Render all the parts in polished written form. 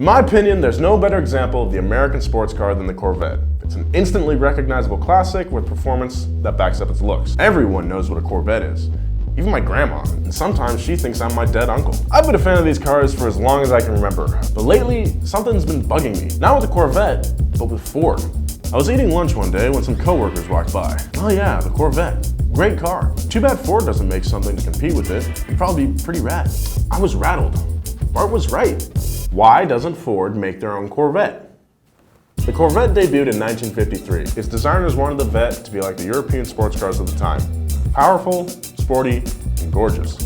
In my opinion, there's no better example of the American sports car than the Corvette. It's an instantly recognizable classic with performance that backs up its looks. Everyone knows what a Corvette is. Even my grandma, and sometimes she thinks I'm my dead uncle. I've been a fan of these cars for as long as I can remember, but lately, something's been bugging me. Not with the Corvette, but with Ford. I was eating lunch one day when some coworkers walked by. Oh yeah, the Corvette. Great car. Too bad Ford doesn't make something to compete with it. It'd probably be pretty rad. I was rattled. Bart was right. Why doesn't Ford make their own Corvette? The Corvette debuted in 1953. Its designers wanted the Vette to be like the European sports cars of the time. Powerful, sporty, and gorgeous.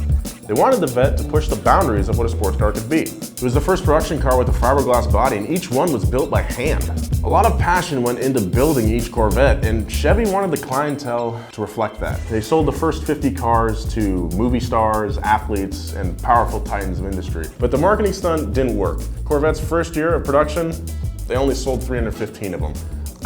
They wanted the Vette to push the boundaries of what a sports car could be. It was the first production car with a fiberglass body, and each one was built by hand. A lot of passion went into building each Corvette, and Chevy wanted the clientele to reflect that. They sold the first 50 cars to movie stars, athletes, and powerful titans of industry. But the marketing stunt didn't work. Corvette's first year of production, they only sold 315 of them.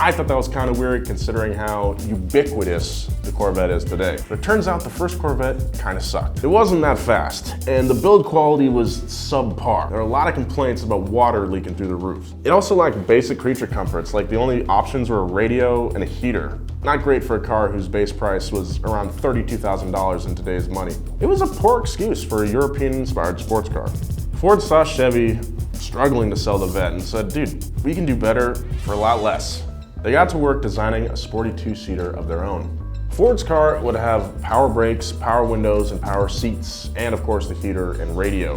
I thought that was kind of weird considering how ubiquitous the Corvette is today. But it turns out the first Corvette kind of sucked. It wasn't that fast, and the build quality was subpar. There were a lot of complaints about water leaking through the roof. It also lacked basic creature comforts, like the only options were a radio and a heater. Not great for a car whose base price was around $32,000 in today's money. It was a poor excuse for a European-inspired sports car. Ford saw Chevy struggling to sell the Vette and said, dude, we can do better for a lot less. They got to work designing a sporty two-seater of their own. Ford's car would have power brakes, power windows, and power seats, and of course the heater and radio.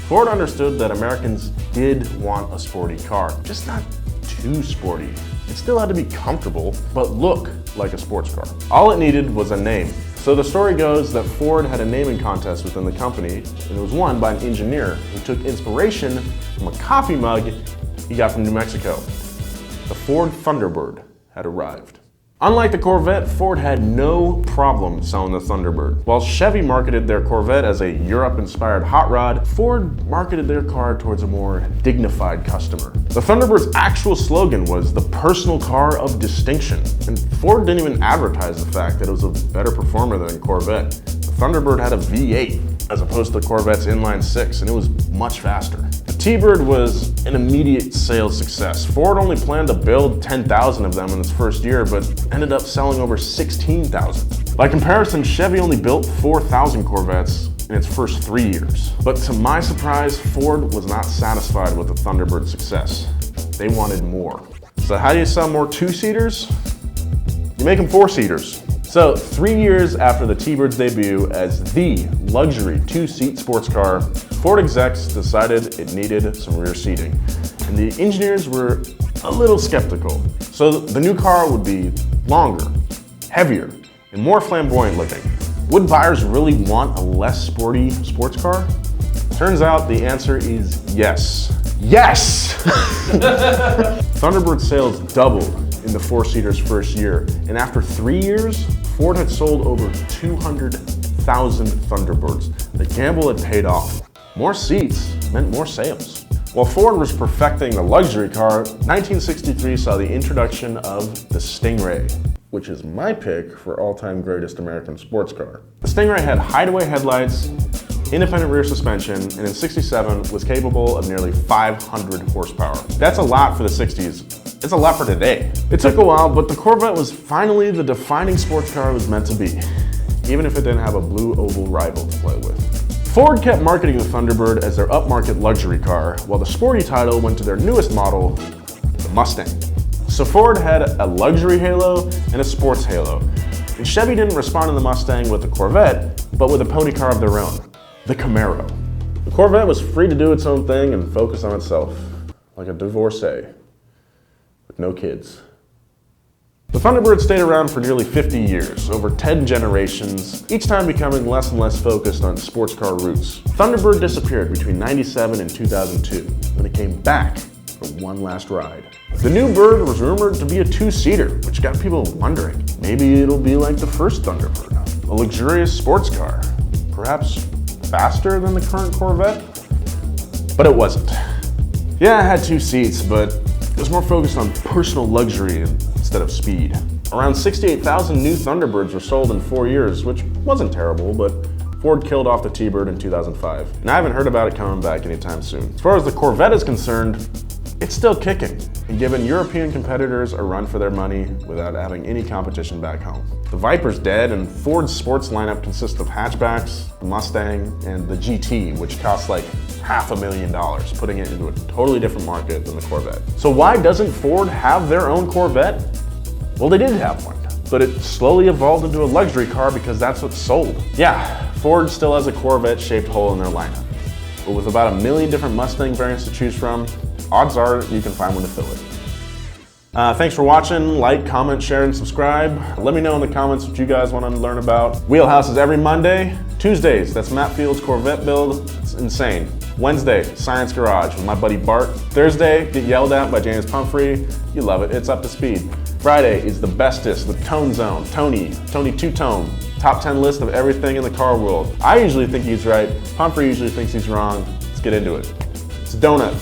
Ford understood that Americans did want a sporty car, just not too sporty. It still had to be comfortable, but look like a sports car. All it needed was a name. So the story goes that Ford had a naming contest within the company, and it was won by an engineer who took inspiration from a coffee mug he got from New Mexico. The Ford Thunderbird had arrived. Unlike the Corvette, Ford had no problem selling the Thunderbird. While Chevy marketed their Corvette as a Europe-inspired hot rod, Ford marketed their car towards a more dignified customer. The Thunderbird's actual slogan was the personal car of distinction, and Ford didn't even advertise the fact that it was a better performer than Corvette. The Thunderbird had a V8 as opposed to the Corvette's inline-6, and it was much faster. The T-Bird was an immediate sales success. Ford only planned to build 10,000 of them in its first year, but ended up selling over 16,000. By comparison, Chevy only built 4,000 Corvettes in its first 3 years. But to my surprise, Ford was not satisfied with the Thunderbird's success. They wanted more. So how do you sell more two-seaters? You make them four-seaters. So 3 years after the T-Bird's debut as the luxury two-seat sports car, Ford execs decided it needed some rear seating. And the engineers were a little skeptical. So the new car would be longer, heavier, and more flamboyant looking. Would buyers really want a less sporty sports car? Turns out the answer is yes. Yes! Thunderbird sales doubled in the four-seater's first year, and after 3 years, Ford had sold over 200,000 Thunderbirds. The gamble had paid off. More seats meant more sales. While Ford was perfecting the luxury car, 1963 saw the introduction of the Stingray, which is my pick for all-time greatest American sports car. The Stingray had hideaway headlights, independent rear suspension, and in '67 was capable of nearly 500 horsepower. That's a lot for the 60s. It's a lot for today. It took a while, but the Corvette was finally the defining sports car it was meant to be, even if it didn't have a blue oval rival to play with. Ford kept marketing the Thunderbird as their upmarket luxury car, while the sporty title went to their newest model, the Mustang. So Ford had a luxury halo and a sports halo. And Chevy didn't respond to the Mustang with the Corvette, but with a pony car of their own, the Camaro. The Corvette was free to do its own thing and focus on itself, like a divorcee with no kids. The Thunderbird stayed around for nearly 50 years, over 10 generations, each time becoming less and less focused on sports car roots. Thunderbird disappeared between '97 and 2002, when it came back for one last ride. The new Bird was rumored to be a two-seater, which got people wondering. Maybe it'll be like the first Thunderbird, a luxurious sports car, perhaps faster than the current Corvette? But it wasn't. Yeah, it had two seats, but it was more focused on personal luxury instead of speed. Around 68,000 new Thunderbirds were sold in 4 years, which wasn't terrible, but Ford killed off the T-Bird in 2005, and I haven't heard about it coming back anytime soon. As far as the Corvette is concerned, it's still kicking and giving European competitors a run for their money without having any competition back home. The Viper's dead, and Ford's sports lineup consists of hatchbacks, the Mustang, and the GT, which costs like $500,000, putting it into a totally different market than the Corvette. So why doesn't Ford have their own Corvette? Well, they did have one, but it slowly evolved into a luxury car because that's what sold. Yeah, Ford still has a Corvette-shaped hole in their lineup, but with about 1 million different Mustang variants to choose from, odds are you can find one to fill it. Thanks for watching. Like, comment, share, and subscribe. Let me know in the comments what you guys want to learn about. Wheelhouse is every Monday. Tuesdays, that's Matt Field's Corvette build. It's insane. Wednesday, Science Garage with my buddy Bart. Thursday, Get Yelled At by James Pumphrey. You love it, it's up to speed. Friday is The Bestest with Tone Zone. Tony Two-Tone. Top 10 list of everything in the car world. I usually think he's right. Pumphrey usually thinks he's wrong. Let's get into it. It's a donut.